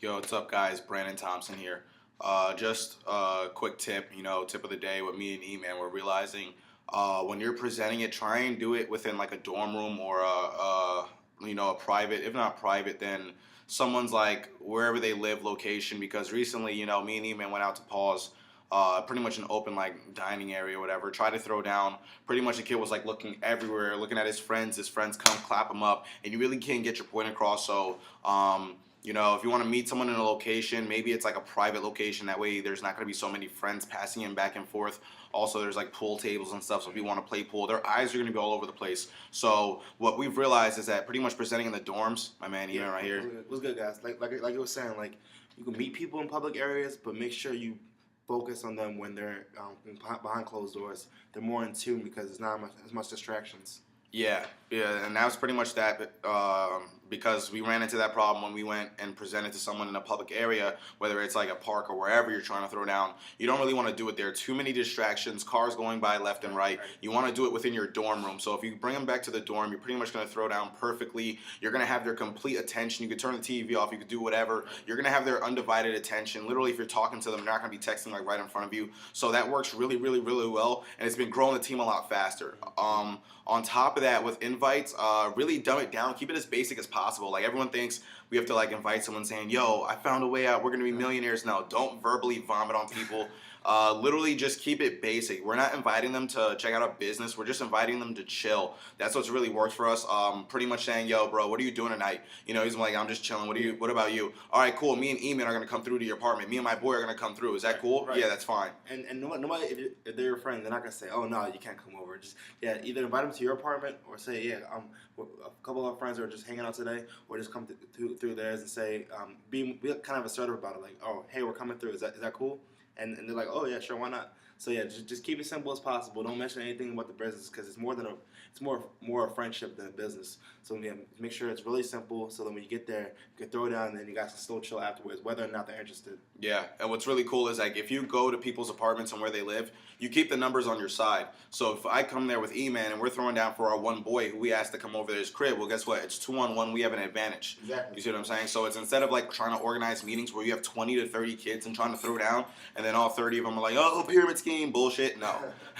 Yo, what's up, guys? Brandon Thompson here. Just a quick tip, tip of the day with me and E-Man. We're realizing when you're presenting it, try and do it within like a dorm room or a private, if not private, then someone's like wherever they live location. Because recently, me and E-Man went out to pause. Pretty much an open like dining area or whatever. Try to throw down. Pretty much the kid was like looking everywhere, looking at his friends. His friends come clap him up, and you really can't get your point across. So if you want to meet someone in a location, maybe it's like a private location. That way, there's not going to be so many friends passing in back and forth. Also, there's like pool tables and stuff. So if you want to play pool, their eyes are going to be all over the place. So what we've realized is that pretty much presenting in the dorms, my man, Ian right here. What's good, guys? Like you were saying, like you can meet people in public areas, but make sure you focus on them when they're behind closed doors. They're more in tune because there's not as much distractions. Yeah, and that was pretty much that. Because we ran into that problem when we went and presented to someone in a public area, whether it's like a park or wherever you're trying to throw down. You don't really want to do it there. Too many distractions, cars going by left and right. You want to do it within your dorm room. So if you bring them back to the dorm, you're pretty much going to throw down perfectly. You're going to have their complete attention. You could turn the TV off. You could do whatever. You're going to have their undivided attention. Literally, if you're talking to them, they're not going to be texting like right in front of you. So that works really, really, really well, and it's been growing the team a lot faster. On top of that, with invites, really dumb it down. Keep it as basic as possible. Like everyone thinks we have to like invite someone saying, "Yo, I found a way out. We're gonna be millionaires." No, don't verbally vomit on people. Literally, just keep it basic. We're not inviting them to check out a business. We're just inviting them to chill. That's what's really worked for us. Pretty much saying, "Yo, bro, what are you doing tonight?" He's like, "I'm just chilling. What about you?" "All right, cool. Me and Eamon are gonna come through to your apartment. Me and my boy are gonna come through. Is that cool?" Right. "Yeah, that's fine." And nobody, if they're your friend, they're not gonna say, "Oh no, you can't come over." Just either invite them to your apartment or say, "Yeah, a couple of our friends are just hanging out today," or just come through theirs and say, be kind of assertive about it, like, "Oh, hey, we're coming through. Is that cool?" And they're like, "Oh yeah, sure, why not?" So yeah, just keep it simple as possible. Don't mention anything about the business because it's more a friendship than a business. So yeah, make sure it's really simple so that when you get there, you can throw it down and then you guys can still chill afterwards, whether or not they're interested. Yeah, and what's really cool is like if you go to people's apartments and where they live, you keep the numbers on your side. So if I come there with E-Man and we're throwing down for our one boy who we asked to come over to his crib, well, guess what? It's 2-on-1. We have an advantage. Exactly. You see what I'm saying? So it's instead of like trying to organize meetings where you have 20 to 30 kids and trying to throw down, and then all 30 of them are like, "Oh, pyramid scheme, bullshit." No,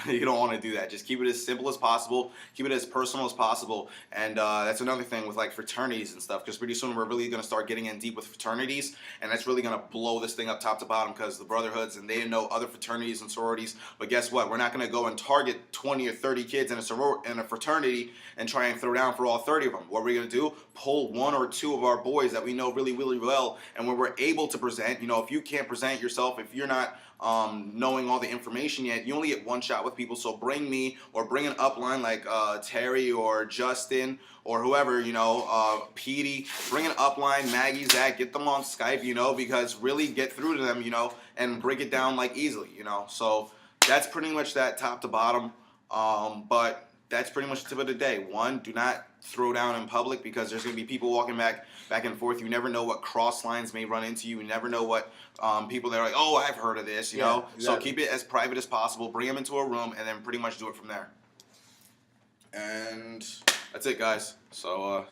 you don't want to do that. Just keep it as simple as possible. Keep it as personal as possible. And that's another thing with like fraternities and stuff, because pretty soon we're really going to start getting in deep with fraternities, and that's really going to blow this thing up top to bottom because the brotherhoods and they know other fraternities and sororities. But guess what? We're not going to go and target 20 or 30 kids in a fraternity and try and throw down for all 30 of them. What we're going to do, pull one or two of our boys that we know really, really well, and when we're able to present, if you can't present yourself, if you're not knowing all the information yet, you only get one shot with people. So bring me or bring an upline like Terry or Justin or whoever, Petey. Bring an upline, Maggie, Zach, get them on Skype, because really get through to them, and break it down like easily, So that's pretty much that top to bottom. But that's pretty much the tip of the day. One, do not throw down in public because there's going to be people walking back and forth. You never know what cross lines may run into you. You never know what people that are like, "Oh, I've heard of this," know. Exactly. So keep it as private as possible. Bring them into a room and then pretty much do it from there. And that's it, guys. So